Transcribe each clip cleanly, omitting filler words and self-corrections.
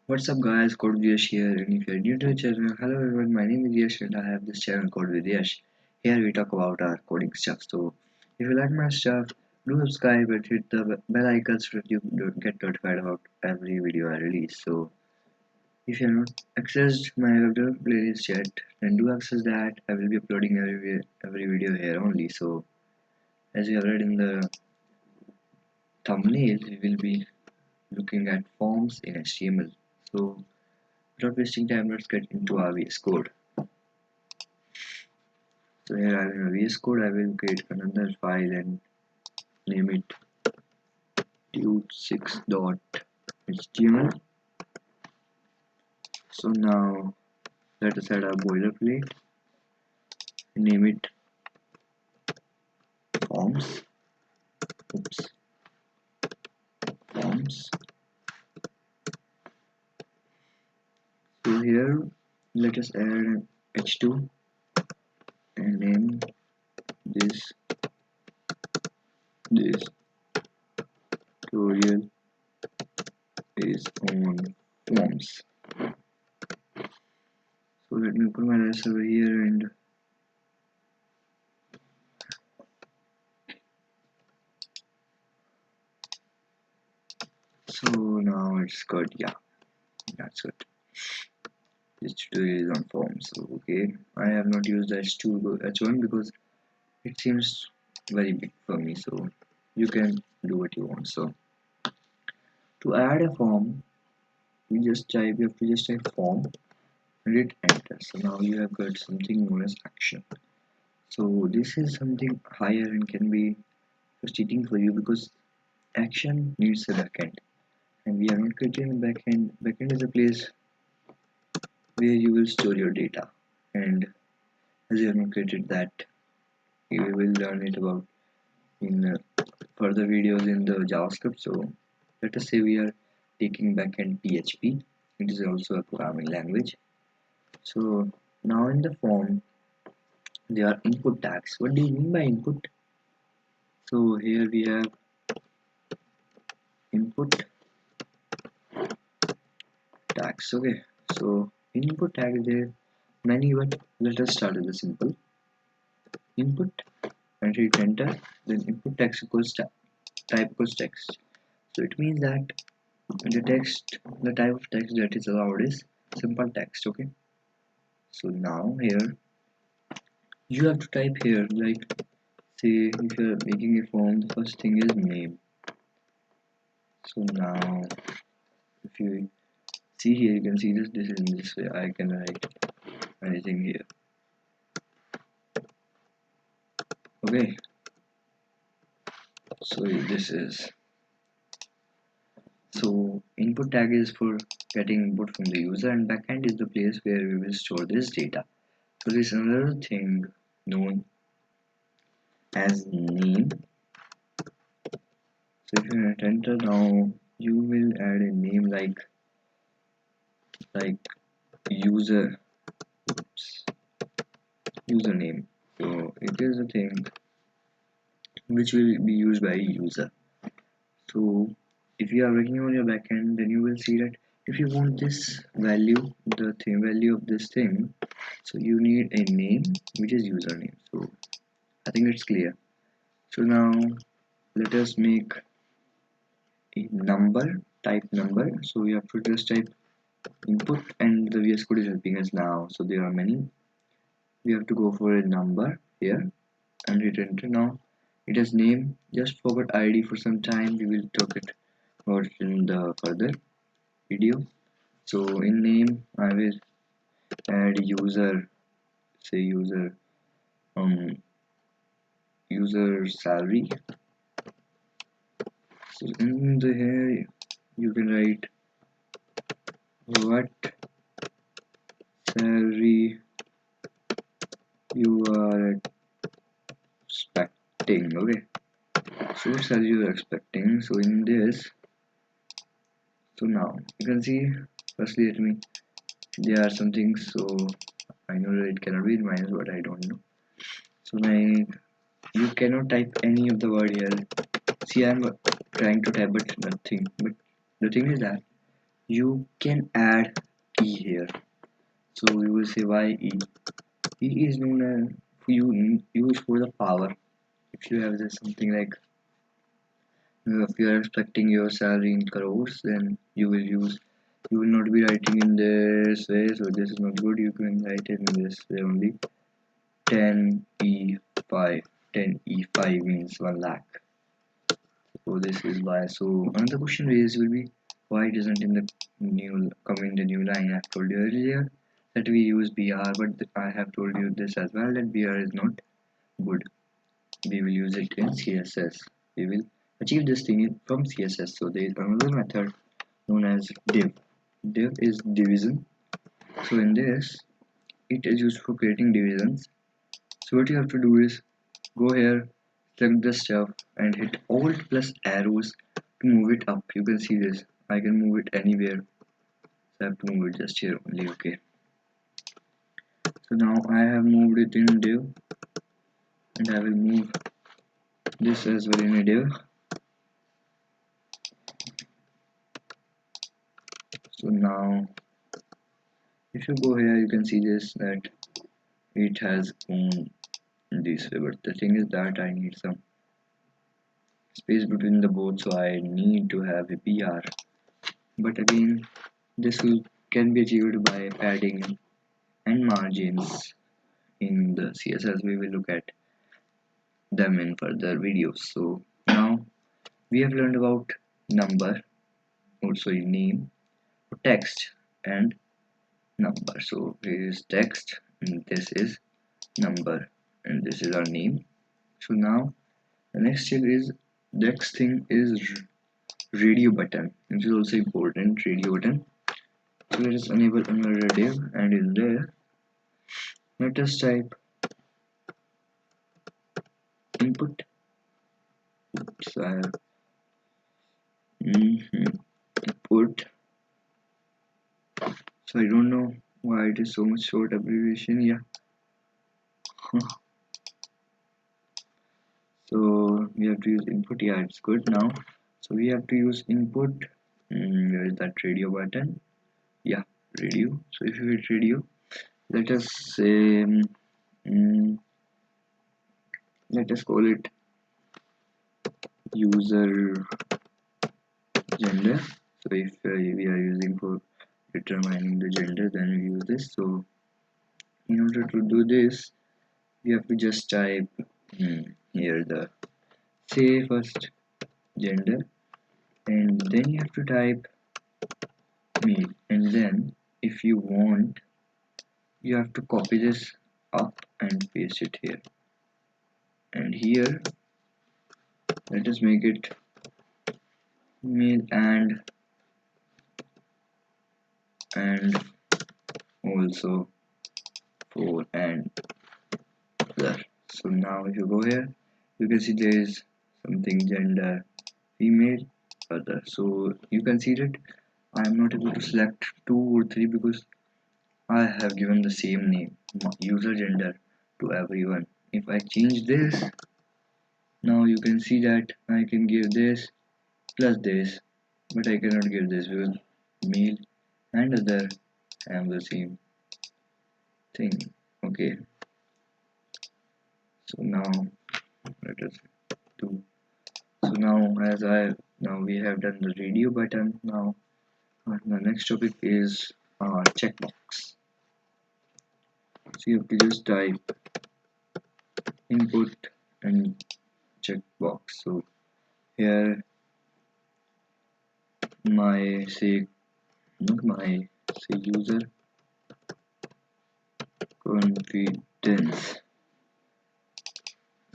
What's up guys, CodeWithYash here, and if you're new to the channel, hello everyone, my name is Yash and I have this channel CodeWithYash. Here we talk about our coding stuff, so if you like my stuff, do subscribe and hit the bell icon so that you don't get notified about every video I release. So if you have not accessed my other playlist yet, then do access that. I will be uploading every video here only. So as you have read in the thumbnail, we will be looking at forms in HTML. So without wasting time, let's get into our VS Code. So here I have a VS Code. I will create another file and name it dude6.html. So now let us add our boilerplate. Name it forms. Oops, forms. So here let us add an h2 and name this tutorial is on forms. So let me put my rest over here and so now it's good. Yeah, that's good. This tutorial is on forms. So, okay, I have not used H1 because it seems very big for me. So you can do what you want. So to add a form, you have to just type form and hit enter. So now you have got something known as action. So this is something higher and can be frustrating for you because action needs a backend, and we are not creating a backend. Backend is a place where you will store your data, and as you have not created that, we will learn it about in further videos in the JavaScript. So let us say we are taking backend PHP. It is also a programming language. So now in the form there are input tags. What do you mean by input? So here we have input tags. Okay, so input tag there many, but let us start with the simple input and hit enter. Then input text equals type equals text. So it means that the type of text that is allowed is simple text. Okay, so now here you have to type here, like say if you are making a form, the first thing is name. So now if you see here, you can see this is in this way. I can write anything here. Okay, so this is, so input tag is for getting input from the user, and backend is the place where we will store this data. So this is another thing known as name. So if you hit enter, now you will add a name like user, oops, username. So it is a thing which will be used by user. So if you are working on your backend, then you will see that if you want this value, the value of this thing, so you need a name which is username. So I think it's clear. So now let us make a number, type number. So we have to just type input, and the VS Code is helping us now. So there are many. We have to go for a number here and hit enter. Now it has name. Just forgot ID for some time. We will talk it about it in the further video. So in name I will add user, say um user salary. So in the here you can write what salary you are expecting. Okay, so what salary you are expecting. So in this, so now you can see, firstly let me, there are some things, so I know that it cannot be minus, but I don't know. So you cannot type any of the word here. See, I'm trying to type but nothing. But the thing is that you can add E here. So you will say why E? E is known as used for the power. If you have this something like if you are expecting your salary in crores, then you will not be writing in this way, so this is not good. You can write it in this way only. 10e5 10e5 means 1 lakh. So this is why. So another question raised will be why it isn't in the new come in the new line. I've told you earlier that we use BR, but I have told you this as well that BR is not good. We will use it in CSS. We will achieve this thing from CSS. So there is another method known as div. Div is division. So in this, it is used for creating divisions. So what you have to do is go here, select the stuff and hit Alt plus arrows to move it up. You can see this. I can move it anywhere. So I have to move it just here only. Okay. So now I have moved it in div and I will move this as well in a div. So now if you go here you can see this that it has gone this way, but the thing is that I need some space between the both, so I need to have a BR. But again this can be achieved by padding and margins in the CSS. We will look at them in further videos. So now we have learned about number, also name, text and number. So here is text and this is number and this is our name. So now the next step is next thing is radio button, which is also important. Radio button. So let us enable another div and in there let us type input. Oops, I have input. So I don't know why it is so much short abbreviation. Yeah. So we have to use input. Yeah, it's good now. So we have to use input. Where is that radio button? Yeah, radio. So if you hit radio, let us say let us call it user gender. So if we are using for determining the gender, then we use this. So in order to do this, we have to just type here the say first gender, and then you have to type male, and then if you want, you have to copy this up and paste it here. And here, let us make it male and also for and other. So now if you go here, you can see there is something gender female other. So you can see that I am not able to select 2 or 3 because I have given the same name user gender to everyone. If I change this, now you can see that I can give this plus this, but I cannot give this because male and other have the same thing. Okay, so now let us do. So now we have done the radio button. Now the next topic is checkbox. So you have to just type input and checkbox. So here my say user confidence.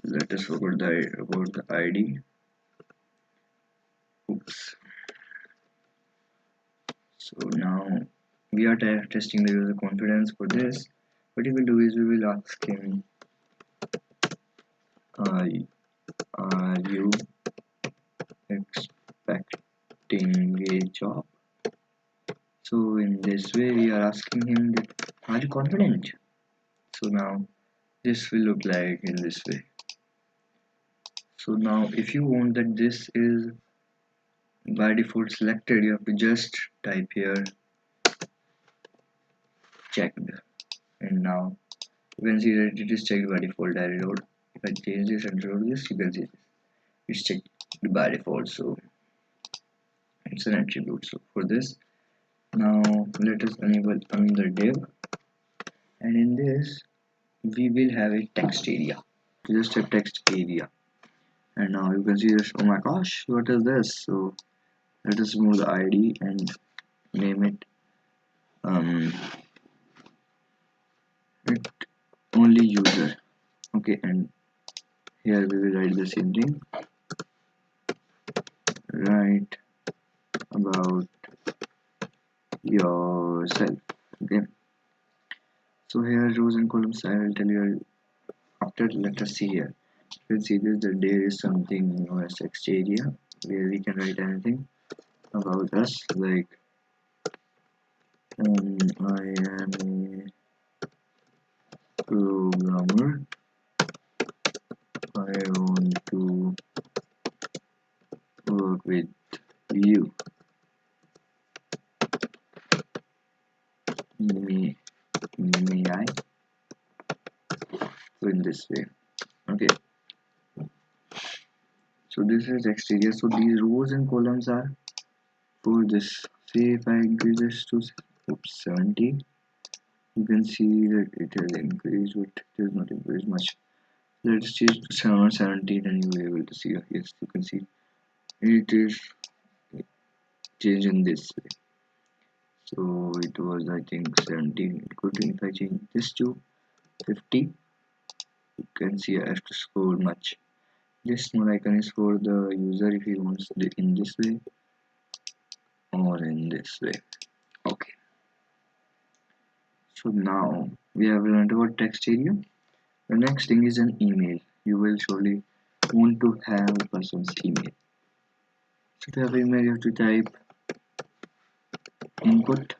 Let us forget about the ID. Oops. So now we are testing the user confidence for this. What we will do is we will ask him, are you expecting a job? So in this way we are asking him that, are you confident? So now this will look like in this way. So now if you want that this is by default selected, you have to just type here checked, and now you can see that it is checked by default. I reload. If I change this and reload this, you can see it's checked by default, so it's an attribute. So for this, now let us enable another div, and in this we will have a text area, just a text area. And now you can see this. Oh my gosh, what is this? So let us move the id and name it it only user. Okay, and here we will write the same thing, write about yourself. Okay, so here rows and columns I will tell you after. Let us see here. You can see this, that there is something known as text area where we can write anything about us, like I am a programmer, I want to work with you, may, may I, so in this way. Okay, so this is text area. So these rows and columns are for this. Say if I increase this to 70, you can see that it has increased, but it has not increased much. Let's change to 17, and you will be able to see. Yes, you can see it is changed in this way. So it was, I think, 17. Good. If I change this to 50, you can see I have to scroll much. This small icon is for the user if he wants it in this way or in this way. Okay. So now we have learned about text area. The next thing is an email. You will surely want to have a person's email. So to have email, you have to type input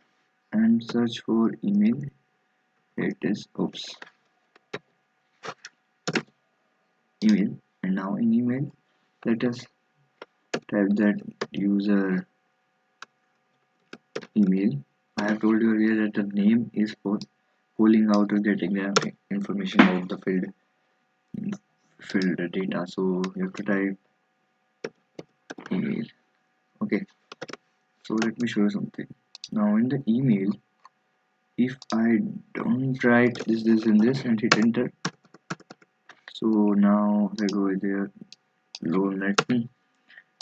and search for email. It is email, and now in email let us type that user email. I have told you earlier that the name is for pulling out or getting the information of the filled data, so you have to type email. Okay, so let me show you something. Now in the email, if I don't write this and this and hit enter, so now I go there, let me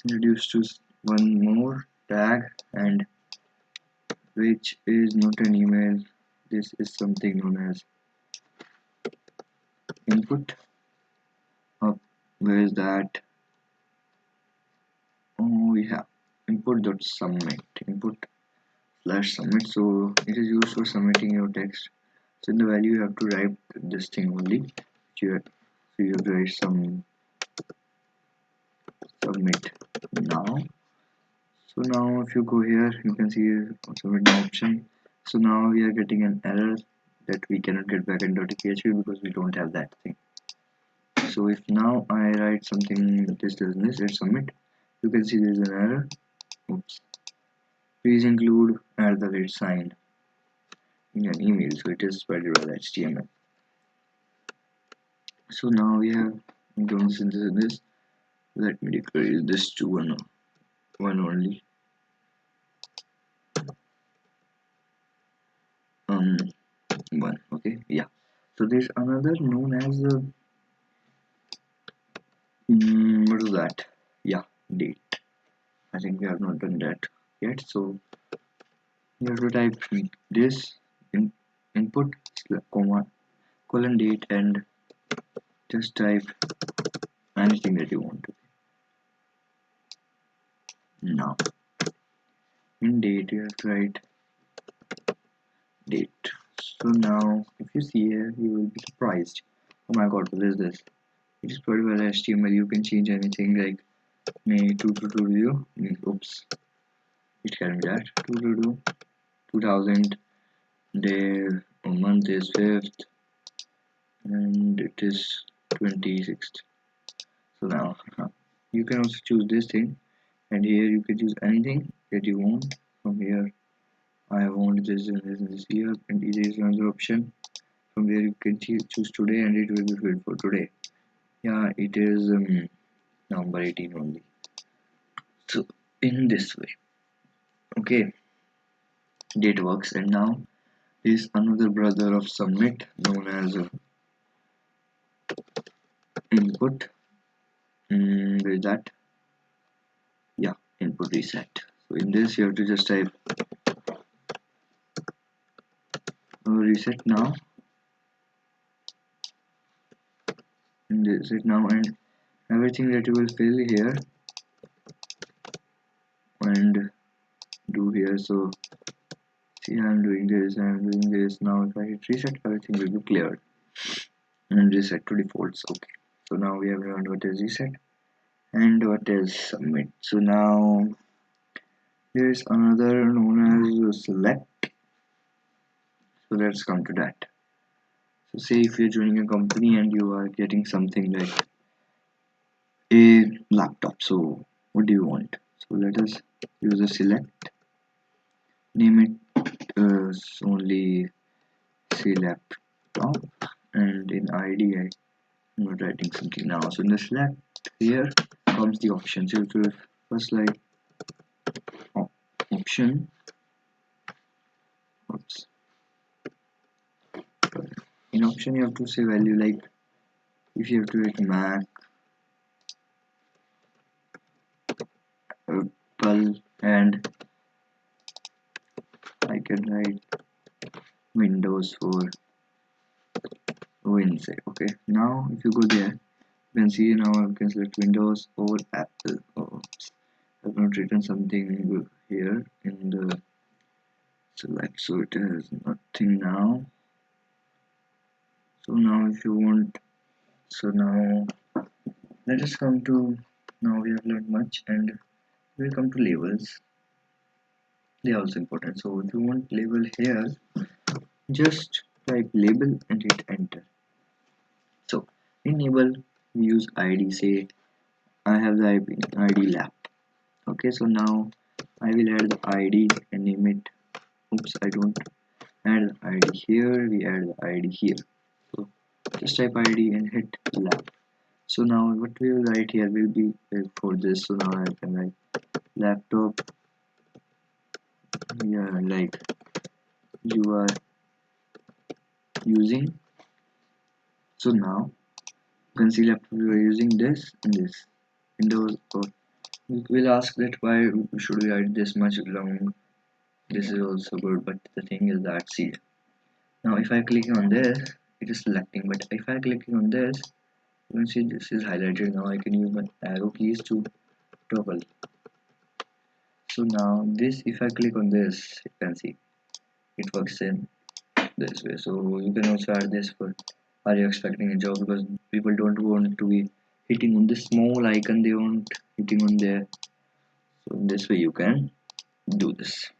introduce to one more tag, and which is not an email. This is something known as input. Where is that? Oh, we have input.submit, input/submit. So it is used for submitting your text. So in the value you have to write this thing only. So you have to write some submit now. So now if you go here, you can see submit now option. So now we are getting an error that we cannot get back into .php because we don't have that thing. So if now I write something this doesn't this, let's submit, you can see there's an error. Oops. Please include @ in an email, so it is provided by the HTML. So now we have done this. Let me decrease this to one only. One. Okay, yeah. So there's another known as what is that? Yeah, date. I think we have not done that yet. So you have to type this input colon date and just type anything that you want to. Now in date you have to write date. So now if you see here, you will be surprised. Oh my god, what is this? It is provided by HTML. You can change anything like May 2020. Oops, it can be that 2000. Their month is 5th and it is 26th. So now you can also choose this thing. and here you can choose anything that you want. From here I want this and this and this here, and here is another option from where you can choose today, and it will be filled for today. Yeah, it is November 18 only. So in this way, okay, date works. And now is another brother of submit known as input. With that, yeah, input reset. So in this you have to just type reset now, and reset now, and everything that you will fill here and do here. So see, I'm doing this, I'm doing this. Now if I hit reset, everything will be cleared and reset to defaults. Okay, so now we have learned what is reset and what is submit. So now there is another known as select. So let's come to that. So say if you're joining a company and you are getting something like a laptop, so what do you want? So let us use a select, name it only say laptop, and in ID I'm not writing something now. So in the select here comes the options. You have to first like option, oops. In option you have to say value, like if you have to write Mac, Apple, and I can write Windows for Wednesday. Okay, now if you go there, you can see now I can select Windows over Apple. Oops, I've not written something here in the select, so it has nothing now. So now if you want, so now let us come to, now we have learned much, and we'll come to labels. They are also important. So if you want label here, just type label and hit enter. So in label we use ID. Say I have the ID lap. Okay, so now I will add the ID and name it. Oops, I don't add the ID here, we add the ID here. So just type ID and hit lap. So now what we will write here will be for this. So now I can write laptop, yeah, like you are using. So now you can see laptop we are using this and this. Windows, or we will ask that why should we write this much long. This is also good, but the thing is that, see, now if I click on this, it is selecting, but if I click on this, you can see this is highlighted. Now I can use my arrow keys to toggle. So now this, if I click on this, you can see it works in this way. So you can also add this for, are you expecting a job, because people don't want to be hitting on this small icon, they want hitting on there. So in this way you can do this.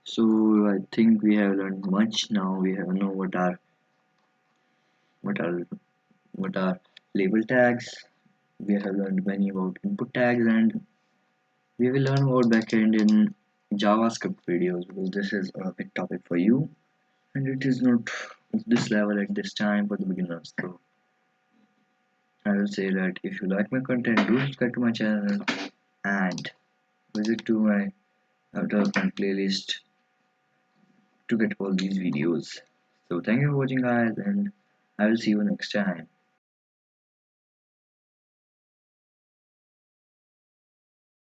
So I think we have learned much. Now we have know what are label tags. We have learned many about input tags, and we will learn about backend in JavaScript videos, because this is a big topic for you and it is not of this level at this time for the beginners. So I will say that if you like my content, do subscribe to my channel and visit to my development playlist to get all these videos. So thank you for watching guys, and I will see you next time.